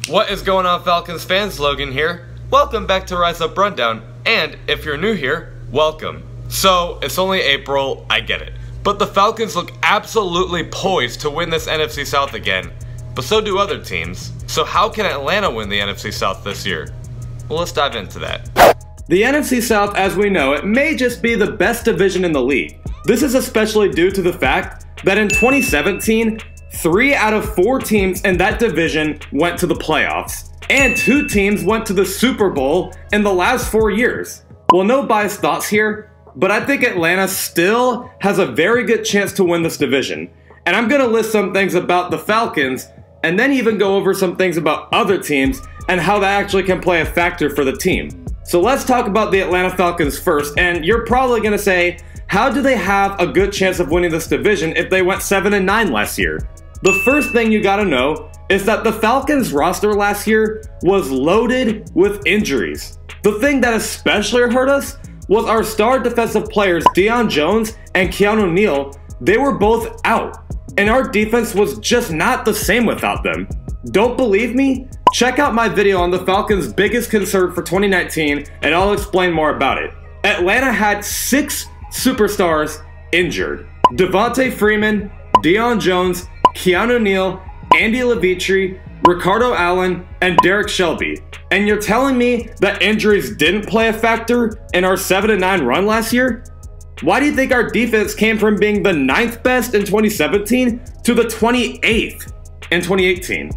What is going on, Falcons fans? Logan here. Welcome back to Rise Up Rundown, and if you're new here, welcome. So, it's only April, I get it. But the Falcons look absolutely poised to win this NFC South again. But so do other teams. So how can Atlanta win the NFC South this year? Well, let's dive into that. The NFC South, as we know it, may just be the best division in the league. This is especially due to the fact that in 2017, 3 out of 4 teams in that division went to the playoffs, and 2 teams went to the Super Bowl in the last 4 years. Well, no biased thoughts here, but I think Atlanta still has a very good chance to win this division. And I'm going to list some things about the Falcons, and then even go over some things about other teams and how that actually can play a factor for the team. So let's talk about the Atlanta Falcons first, and you're probably going to say, how do they have a good chance of winning this division if they went 7-9 last year? The first thing you gotta know is that the Falcons roster last year was loaded with injuries. The thing that especially hurt us was our star defensive players Deion Jones and Keanu Neal. They were both out, and our defense was just not the same without them. Don't believe me? Check out my video on the Falcons' biggest concern for 2019 and I'll explain more about it. Atlanta had 6 superstars injured. Devontae Freeman, Deion Jones, Keanu Neal, Andy Levitre, Ricardo Allen, and Derek Shelby. And you're telling me that injuries didn't play a factor in our 7-9 run last year? Why do you think our defense came from being the 9th best in 2017 to the 28th in 2018?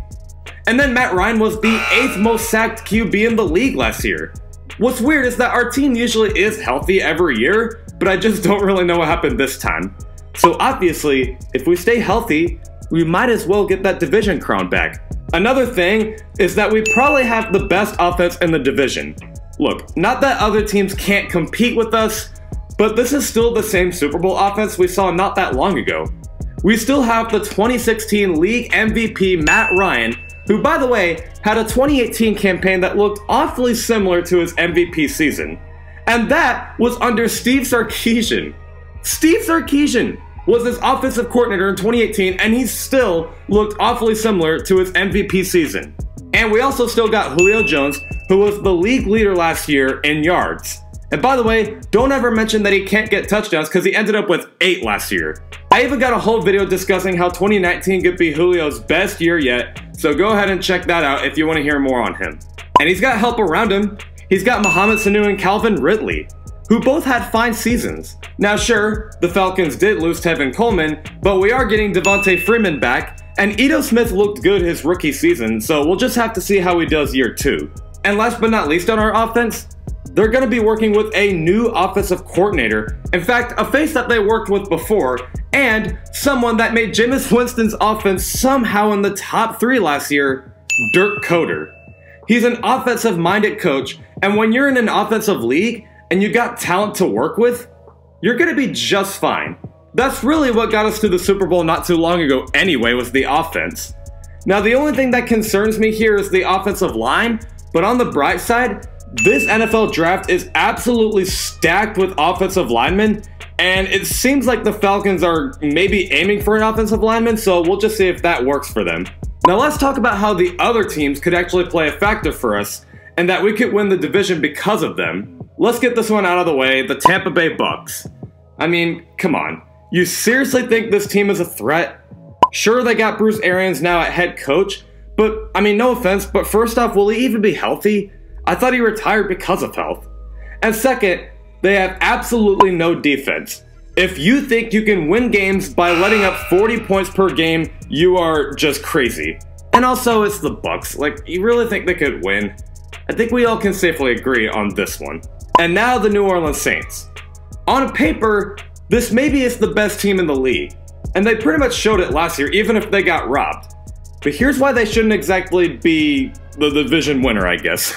And then Matt Ryan was the 8th most sacked QB in the league last year. What's weird is that our team usually is healthy every year, but I just don't really know what happened this time. So obviously, if we stay healthy, we might as well get that division crown back. Another thing is that we probably have the best offense in the division. Look, not that other teams can't compete with us, but this is still the same Super Bowl offense we saw not that long ago. We still have the 2016 league MVP Matt Ryan, who, by the way, had a 2018 campaign that looked awfully similar to his MVP season. And that was under Steve Sarkisian. Steve Sarkisian was his offensive coordinator in 2018, and he still looked awfully similar to his MVP season. And we also still got Julio Jones, who was the league leader last year in yards. And by the way, don't ever mention that he can't get touchdowns because he ended up with 8 last year. I even got a whole video discussing how 2019 could be Julio's best year yet, so go ahead and check that out if you want to hear more on him. And he's got help around him. He's got Mohamed Sanu and Calvin Ridley, who both had fine seasons. Now sure, the Falcons did lose Tevin Coleman, but we are getting Devontae Freeman back, and Ito Smith looked good his rookie season, so we'll just have to see how he does year 2. And last but not least on our offense, they're going to be working with a new offensive coordinator. In fact, a face that they worked with before, and someone that made Jameis Winston's offense somehow in the top 3 last year, Dirk Koetter. He's an offensive-minded coach, and when you're in an offensive league, and you got talent to work with, you're going to be just fine. That's really what got us to the Super Bowl not too long ago anyway, was the offense. Now the only thing that concerns me here is the offensive line, but on the bright side, this NFL draft is absolutely stacked with offensive linemen, and it seems like the Falcons are maybe aiming for an offensive lineman, so we'll just see if that works for them. Now let's talk about how the other teams could actually play a factor for us, and that we could win the division because of them. Let's get this one out of the way, the Tampa Bay Bucs. I mean, come on. You seriously think this team is a threat? Sure, they got Bruce Arians now at head coach, but, I mean, no offense, but first off, will he even be healthy? I thought he retired because of health. And second, they have absolutely no defense. If you think you can win games by letting up 40 points per game, you are just crazy. And also, it's the Bucs. Like, you really think they could win? I think we all can safely agree on this one. And now the New Orleans Saints. On paper, this maybe is the best team in the league, and they pretty much showed it last year even if they got robbed. But here's why they shouldn't exactly be the division winner, I guess.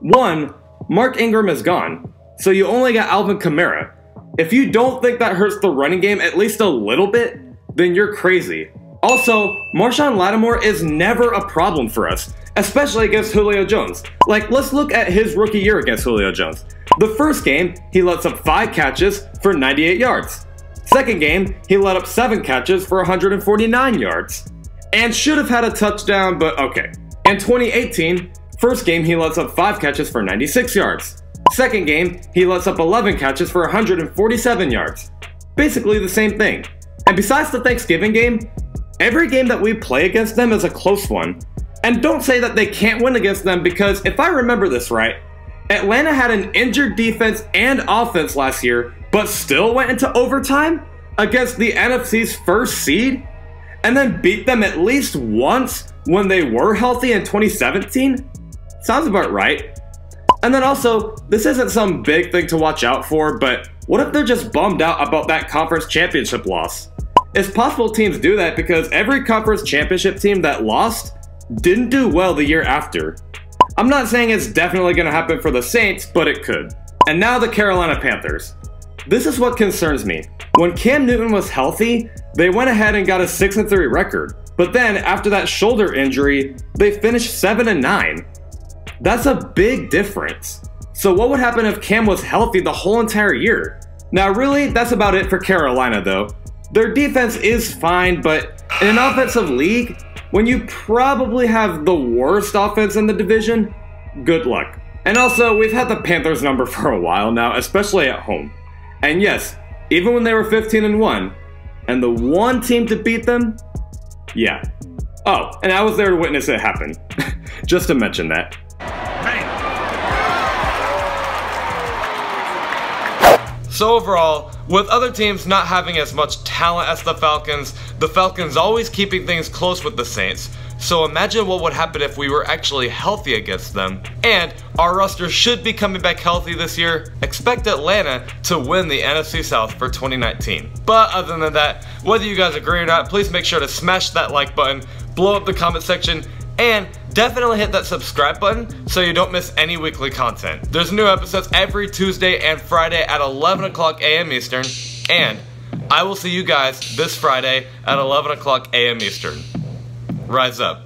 1, Mark Ingram is gone, so you only got Alvin Kamara. If you don't think that hurts the running game at least a little bit, then you're crazy. Also, Marshawn Lattimore is never a problem for us, especially against Julio Jones. Like, let's look at his rookie year against Julio Jones. The first game, he lets up 5 catches for 98 yards. Second game, he let up 7 catches for 149 yards. And should have had a touchdown, but okay. In 2018, first game he lets up 5 catches for 96 yards. Second game, he lets up 11 catches for 147 yards. Basically the same thing. And besides the Thanksgiving game, every game that we play against them is a close one. And don't say that they can't win against them, because if I remember this right, Atlanta had an injured defense and offense last year, but still went into overtime against the NFC's first seed, and then beat them at least once when they were healthy in 2017? Sounds about right. And then also, this isn't some big thing to watch out for, but what if they're just bummed out about that conference championship loss? It's possible teams do that because every conference championship team that lost didn't do well the year after. I'm not saying it's definitely going to happen for the Saints, but it could. And now the Carolina Panthers. This is what concerns me. When Cam Newton was healthy, they went ahead and got a 6-3 record. But then, after that shoulder injury, they finished 7-9. That's a big difference. So what would happen if Cam was healthy the whole entire year? Now really, that's about it for Carolina though. Their defense is fine, but in an offensive league, when you probably have the worst offense in the division, good luck. And also, we've had the Panthers number for a while now, especially at home. And yes, even when they were 15-1, and the one team to beat them, yeah. Oh, and I was there to witness it happen. Just to mention that. So overall, with other teams not having as much talent as the Falcons always keeping things close with the Saints. So imagine what would happen if we were actually healthy against them. And our roster should be coming back healthy this year. Expect Atlanta to win the NFC South for 2019. But other than that, whether you guys agree or not, please make sure to smash that like button, blow up the comment section, and definitely hit that subscribe button so you don't miss any weekly content. There's new episodes every Tuesday and Friday at 11 o'clock a.m. Eastern, and I will see you guys this Friday at 11 o'clock a.m. Eastern. Rise up.